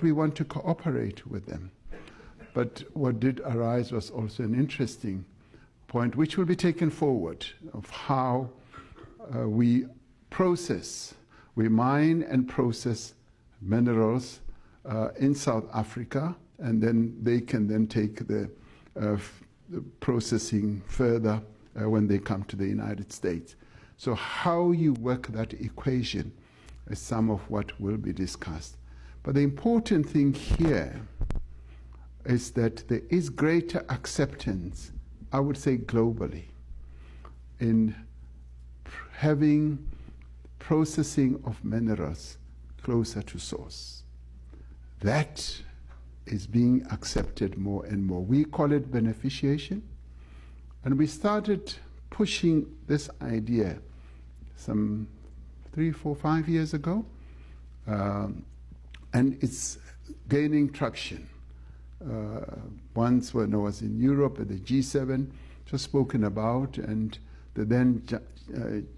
we want to cooperate with them. But what did arise was also an interesting point, which will be taken forward, of how we mine and process minerals in South Africa, and then they can then take the processing further when they come to the United States. So how you work that equation is some of what will be discussed. But the important thing here is that there is greater acceptance, I would say globally, in having processing of minerals closer to source. That is being accepted more and more. We call it beneficiation, and we started pushing this idea some 3, 4, 5 years ago, and it's gaining traction. Once when I was in Europe at the G7, it was spoken about, and the then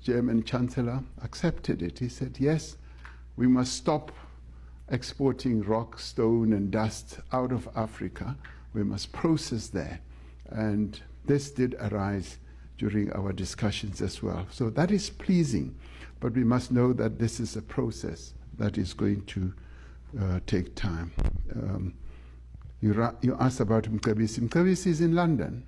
German Chancellor accepted it. He said, yes, we must stop exporting rock, stone, and dust out of Africa. We must process there. And this did arise during our discussions as well. So that is pleasing, but we must know that this is a process that is going to take time. You asked about Mcebisi. Mcebisi is in London.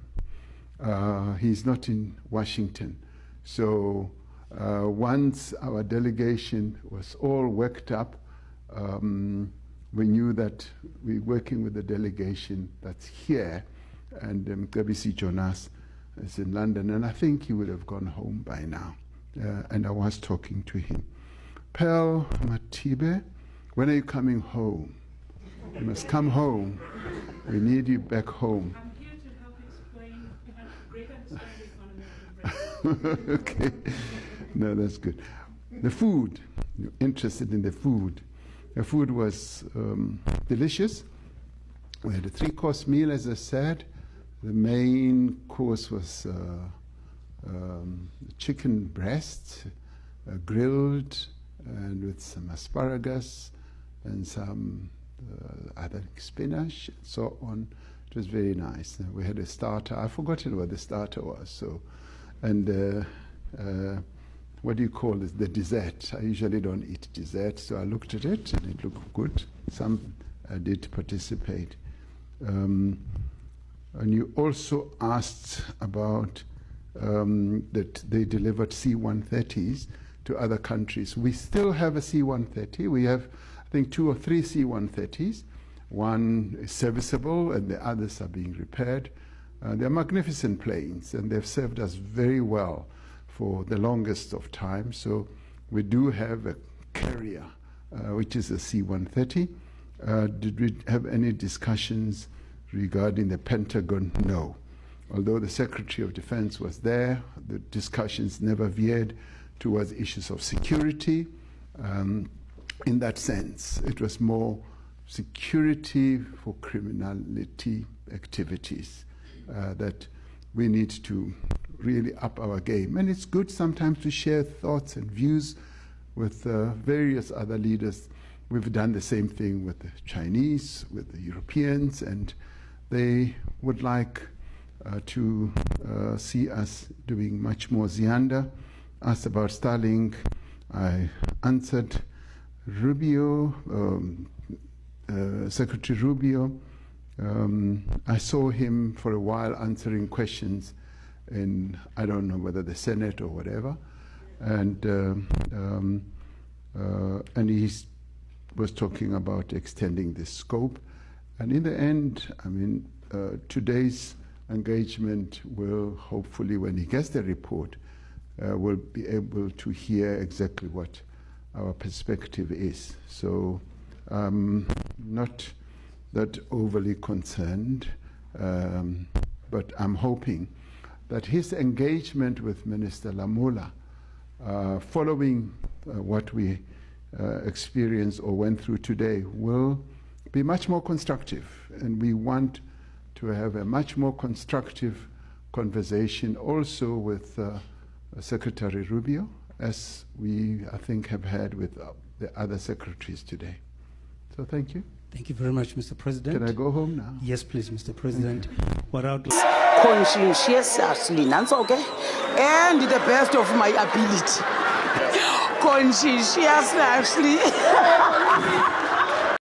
He's not in Washington. So once our delegation was all worked up, we knew that we're working with the delegation that's here, and Mcebisi Jonas is in London, and I think he would have gone home by now. And I was talking to him. Pearl Matibe, when are you coming home? You must come home. We need you back home. I'm here to help explain and great understanding on American. Okay. No, that's good. The food, you're interested in the food. The food was delicious. We had a 3-course meal, as I said. The main course was chicken breast, grilled, and with some asparagus and some other spinach and so on. It was very nice. We had a starter. I've forgotten what the starter was. So, and what do you call it? The dessert. I usually don't eat dessert, so I looked at it and it looked good. Some did participate. And you also asked about that they delivered C-130s to other countries. We still have a C-130. We have, I think, 2 or 3 C-130s. One is serviceable and the others are being repaired. They're magnificent planes, and they've served us very well for the longest of time. So we do have a carrier, which is a C-130. Did we have any discussions regarding the Pentagon? No. Although the Secretary of Defense was there, the discussions never veered towards issues of security. In that sense, it was more security for criminality activities that we need to really up our game. And it's good sometimes to share thoughts and views with various other leaders. We've done the same thing with the Chinese, with the Europeans, and they would like to see us doing much more. Zianda asked about Starlink. I answered. Rubio, Secretary Rubio, I saw him for a while answering questions in, I don't know whether the Senate or whatever, and he was talking about extending the scope. And in the end, I mean, today's engagement will hopefully, when he gets the report, will be able to hear exactly what our perspective is. So I'm not that overly concerned, but I'm hoping that his engagement with Minister Lamola, following what we experienced or went through today, will be much more constructive. And we want to have a much more constructive conversation also with Secretary Rubio, as we, I think, have had with the other secretaries today. So thank you. Thank you very much, Mr. President. Can I go home now? Yes, please, Mr. President. What I'd Conscientiously, okay? And the best of my ability. Conscientiously.